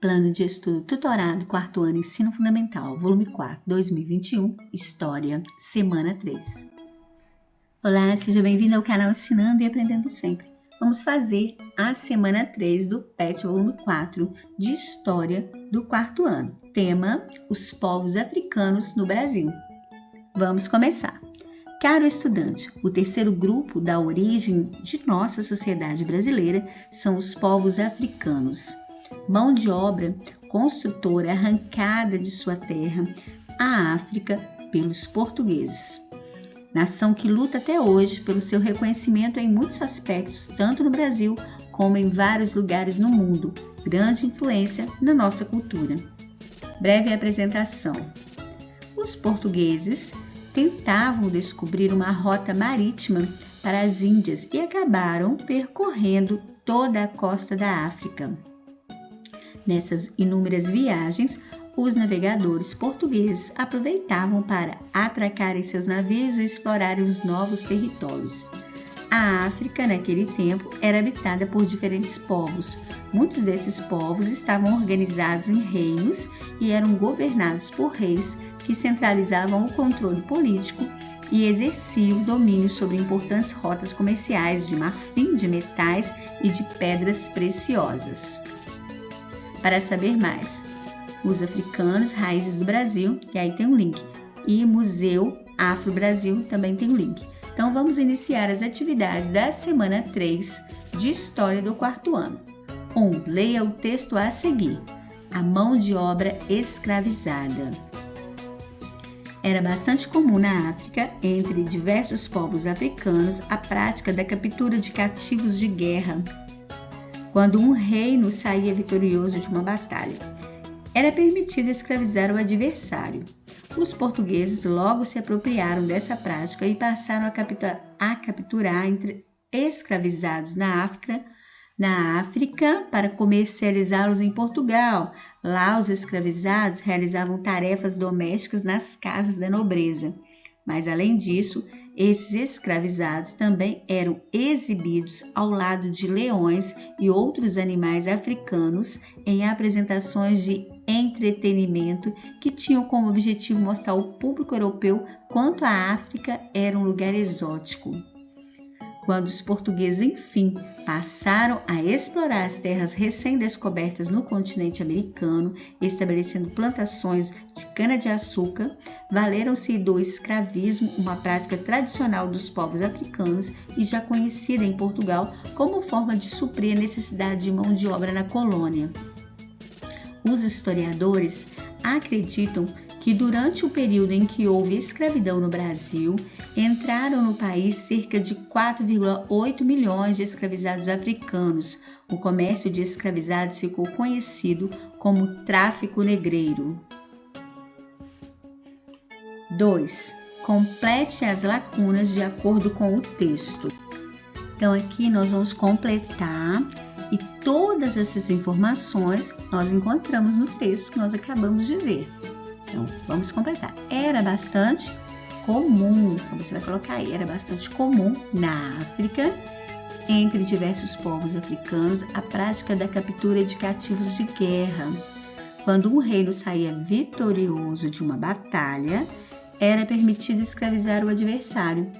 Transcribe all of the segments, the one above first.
Plano de Estudo Tutorado, quarto ano, Ensino Fundamental, volume 4, 2021, História, semana 3. Olá, seja bem-vindo ao canal Ensinando e Aprendendo Sempre. Vamos fazer a semana 3 do PET, volume 4, de História do quarto ano. Tema: os povos africanos no Brasil. Vamos começar. Caro estudante, o terceiro grupo da origem de nossa sociedade brasileira são os povos africanos. Mão de obra construtora arrancada de sua terra, a África, pelos portugueses. Nação que luta até hoje pelo seu reconhecimento em muitos aspectos, tanto no Brasil como em vários lugares no mundo. Grande influência na nossa cultura. Breve apresentação. Os portugueses tentavam descobrir uma rota marítima para as Índias e acabaram percorrendo toda a costa da África. Nessas inúmeras viagens, os navegadores portugueses aproveitavam para atracarem seus navios e explorarem os novos territórios. A África, naquele tempo, era habitada por diferentes povos. Muitos desses povos estavam organizados em reinos e eram governados por reis que centralizavam o controle político e exerciam domínio sobre importantes rotas comerciais de marfim, de metais e de pedras preciosas. Para saber mais, os africanos, raízes do Brasil, e aí tem um link, e Museu Afro-Brasil também tem um link. Então vamos iniciar as atividades da semana 3 de História do quarto ano. 1. Leia o texto a seguir. A mão de obra escravizada. Era bastante comum na África, entre diversos povos africanos, a prática da captura de cativos de guerra, quando um reino saía vitorioso de uma batalha. Era permitido escravizar o adversário. Os portugueses logo se apropriaram dessa prática e passaram a capturar escravizados na África para comercializá-los em Portugal. Lá, os escravizados realizavam tarefas domésticas nas casas da nobreza. Mas, além disso, esses escravizados também eram exibidos ao lado de leões e outros animais africanos em apresentações de entretenimento que tinham como objetivo mostrar ao público europeu quanto a África era um lugar exótico. Quando os portugueses, enfim, passaram a explorar as terras recém-descobertas no continente americano, estabelecendo plantações de cana-de-açúcar, valeram-se do escravismo, uma prática tradicional dos povos africanos e já conhecida em Portugal como forma de suprir a necessidade de mão de obra na colônia. Os historiadores acreditam que durante o período em que houve escravidão no Brasil, entraram no país cerca de 4,8 milhões de escravizados africanos. O comércio de escravizados ficou conhecido como tráfico negreiro. 2. Complete as lacunas de acordo com o texto. Então aqui nós vamos completar e todas essas informações nós encontramos no texto que nós acabamos de ver. Então, vamos completar. Era bastante comum, então você vai colocar aí, era bastante comum na África, entre diversos povos africanos, a prática da captura de cativos de guerra. Quando um reino saía vitorioso de uma batalha, era permitido escravizar o adversário.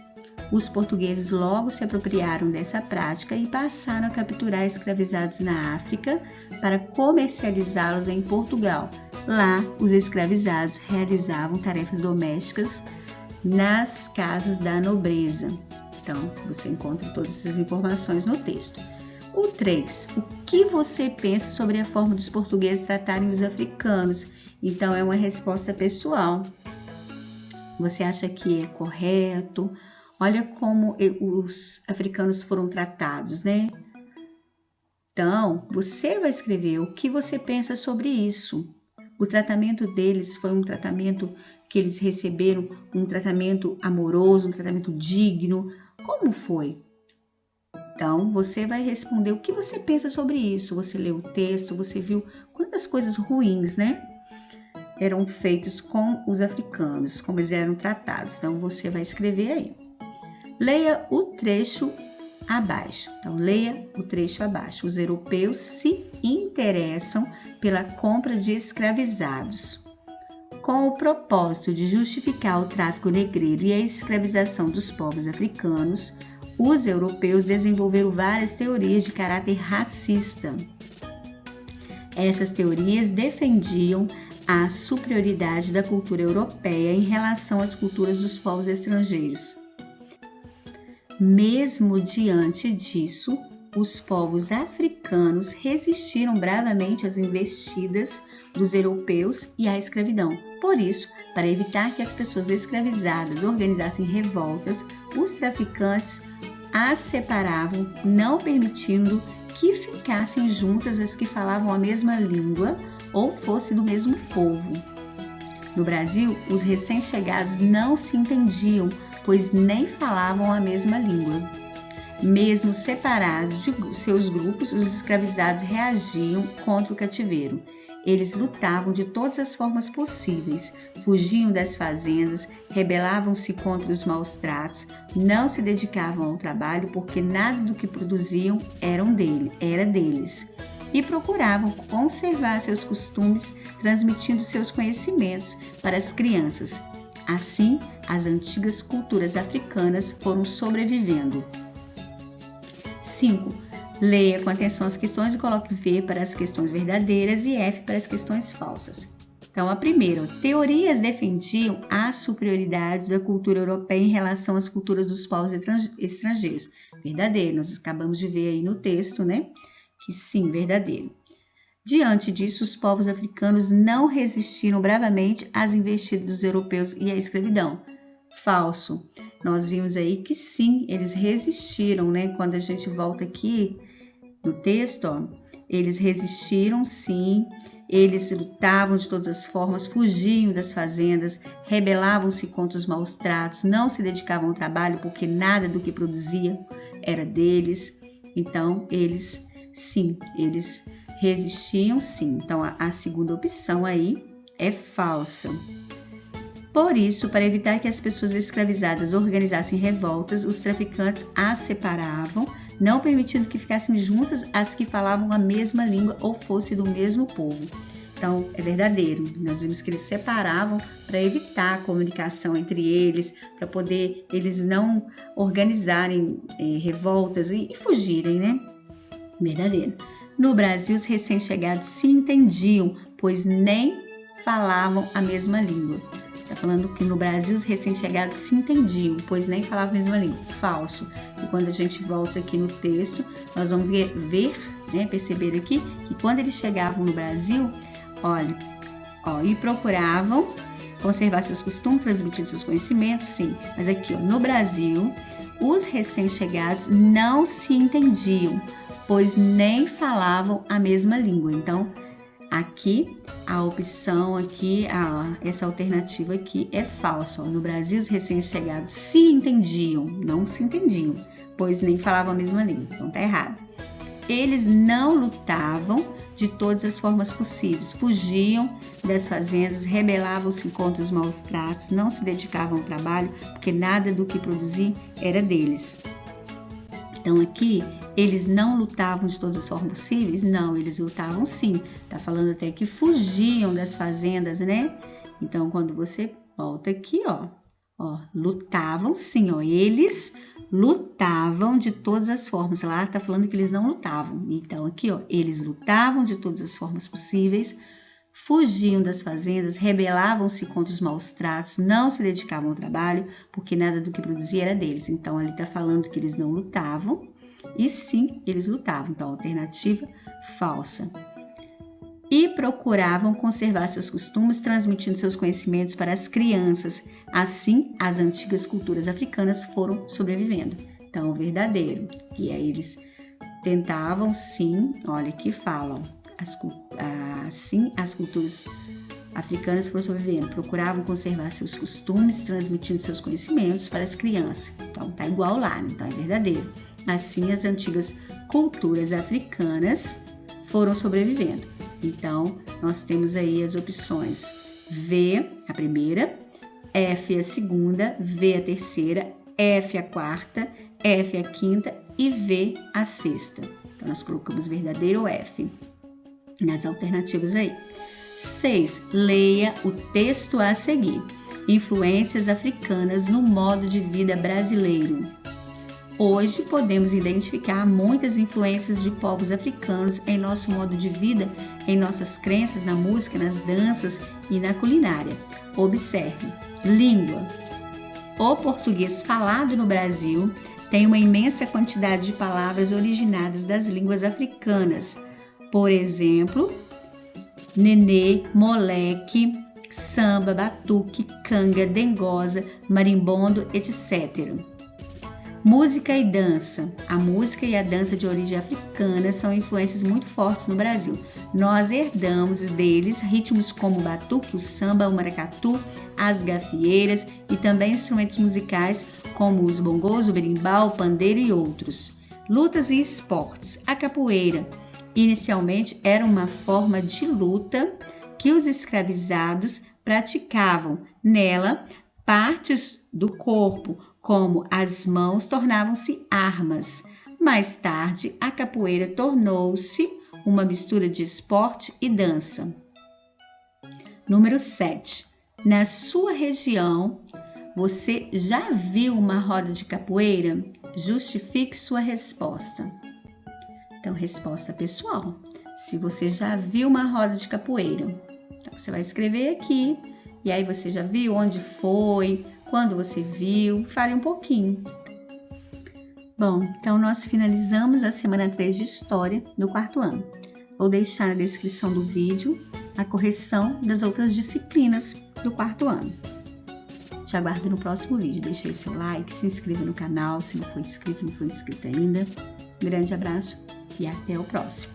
Os portugueses logo se apropriaram dessa prática e passaram a capturar escravizados na África para comercializá-los em Portugal. Lá, os escravizados realizavam tarefas domésticas nas casas da nobreza. Então, você encontra todas essas informações no texto. O 3. O que você pensa sobre a forma dos portugueses tratarem os africanos? Então, é uma resposta pessoal. Você acha que é correto? Olha como os africanos foram tratados, né? Então, você vai escrever o que você pensa sobre isso. O tratamento deles foi um tratamento que eles receberam, um tratamento amoroso, um tratamento digno. Como foi? Então, você vai responder o que você pensa sobre isso. Você leu o texto, você viu quantas coisas ruins, né? Eram feitos com os africanos, como eles eram tratados. Então, você vai escrever aí. Leia o trecho abaixo. Então, leia o trecho abaixo. Os europeus se interessam pela compra de escravizados. Com o propósito de justificar o tráfico negreiro e a escravização dos povos africanos, os europeus desenvolveram várias teorias de caráter racista. Essas teorias defendiam a superioridade da cultura europeia em relação às culturas dos povos estrangeiros. Mesmo diante disso, os povos africanos resistiram bravamente às investidas dos europeus e à escravidão. Por isso, para evitar que as pessoas escravizadas organizassem revoltas, os traficantes as separavam, não permitindo que ficassem juntas as que falavam a mesma língua ou fossem do mesmo povo. No Brasil, os recém-chegados não se entendiam, pois nem falavam a mesma língua. Mesmo separados de seus grupos, os escravizados reagiam contra o cativeiro. Eles lutavam de todas as formas possíveis, fugiam das fazendas, rebelavam-se contra os maus tratos, não se dedicavam ao trabalho porque nada do que produziam era deles, e procuravam conservar seus costumes, transmitindo seus conhecimentos para as crianças. Assim, as antigas culturas africanas foram sobrevivendo. 5. Leia com atenção as questões e coloque V para as questões verdadeiras e F para as questões falsas. Então, a primeira, teorias defendiam a superioridade da cultura europeia em relação às culturas dos povos estrangeiros. Verdadeiro, nós acabamos de ver aí no texto, né? Que sim, verdadeiro. Diante disso, os povos africanos não resistiram bravamente às investidas dos europeus e à escravidão. Falso. Nós vimos aí que sim, eles resistiram, né? Quando a gente volta aqui no texto, ó, eles resistiram sim, eles lutavam de todas as formas, fugiam das fazendas, rebelavam-se contra os maus tratos, não se dedicavam ao trabalho porque nada do que produziam era deles. Então, eles resistiam sim. Então, a segunda opção aí é falsa. Por isso, para evitar que as pessoas escravizadas organizassem revoltas, os traficantes as separavam, não permitindo que ficassem juntas as que falavam a mesma língua ou fossem do mesmo povo. Então, é verdadeiro. Nós vimos que eles separavam para evitar a comunicação entre eles, para poder eles não organizarem revoltas e fugirem, né? Verdadeiro. No Brasil, os recém-chegados se entendiam, pois nem falavam a mesma língua. Está falando que no Brasil os recém-chegados se entendiam, pois nem falavam a mesma língua. Falso. E quando a gente volta aqui no texto, nós vamos perceber aqui que quando eles chegavam no Brasil, e procuravam conservar seus costumes, transmitir seus conhecimentos, sim. Mas aqui, no Brasil, os recém-chegados não se entendiam, pois nem falavam a mesma língua. Então, aqui, a opção aqui, essa alternativa aqui é falsa. No Brasil, os recém-chegados se entendiam, não se entendiam, pois nem falavam a mesma língua. Então, tá errado. Eles não lutavam de todas as formas possíveis, fugiam das fazendas, rebelavam-se contra os maus tratos, não se dedicavam ao trabalho, porque nada do que produziam era deles. Então, aqui, eles não lutavam de todas as formas possíveis? Não, eles lutavam sim. Tá falando até que fugiam das fazendas, né? Então, quando você volta aqui, lutavam sim, eles lutavam de todas as formas. Lá tá falando que eles não lutavam. Então, aqui, eles lutavam de todas as formas possíveis, fugiam das fazendas, rebelavam-se contra os maus tratos, não se dedicavam ao trabalho, porque nada do que produzia era deles. Então, ali tá falando que eles não lutavam. E sim, eles lutavam. Então, alternativa falsa. E procuravam conservar seus costumes, transmitindo seus conhecimentos para as crianças. Assim, as antigas culturas africanas foram sobrevivendo. Então, verdadeiro. E aí eles tentavam, sim, olha aqui falam, assim as culturas africanas foram sobrevivendo. Procuravam conservar seus costumes, transmitindo seus conhecimentos para as crianças. Então, tá igual lá, então é verdadeiro. Assim, as antigas culturas africanas foram sobrevivendo. Então, nós temos aí as opções V, a primeira, F, a segunda, V, a terceira, F, a quarta, F, a quinta e V a sexta. Então, nós colocamos verdadeiro ou F nas alternativas aí. 6. Leia o texto a seguir. Influências africanas no modo de vida brasileiro. Hoje podemos identificar muitas influências de povos africanos em nosso modo de vida, em nossas crenças, na música, nas danças e na culinária. Observe. Língua. O português falado no Brasil tem uma imensa quantidade de palavras originadas das línguas africanas. Por exemplo, nenê, moleque, samba, batuque, canga, dengosa, marimbondo, etc. Música e dança. A música e a dança de origem africana são influências muito fortes no Brasil. Nós herdamos deles ritmos como o batuque, o samba, o maracatu, as gafieiras e também instrumentos musicais como os bongos, o berimbau, o pandeiro e outros. Lutas e esportes. A capoeira, inicialmente, era uma forma de luta que os escravizados praticavam. Nela, partes do corpo, como as mãos, tornavam-se armas. Mais tarde, a capoeira tornou-se uma mistura de esporte e dança. Número 7. Na sua região, você já viu uma roda de capoeira? Justifique sua resposta. Então, resposta pessoal. Se você já viu uma roda de capoeira, então você vai escrever aqui. E aí você já viu onde foi, quando você viu, fale um pouquinho. Bom, então nós finalizamos a semana 3 de História do quarto ano. Vou deixar na descrição do vídeo a correção das outras disciplinas do quarto ano. Te aguardo no próximo vídeo. Deixe aí seu like, se inscreva no canal se não for inscrito, não for inscrita ainda. Um grande abraço e até o próximo.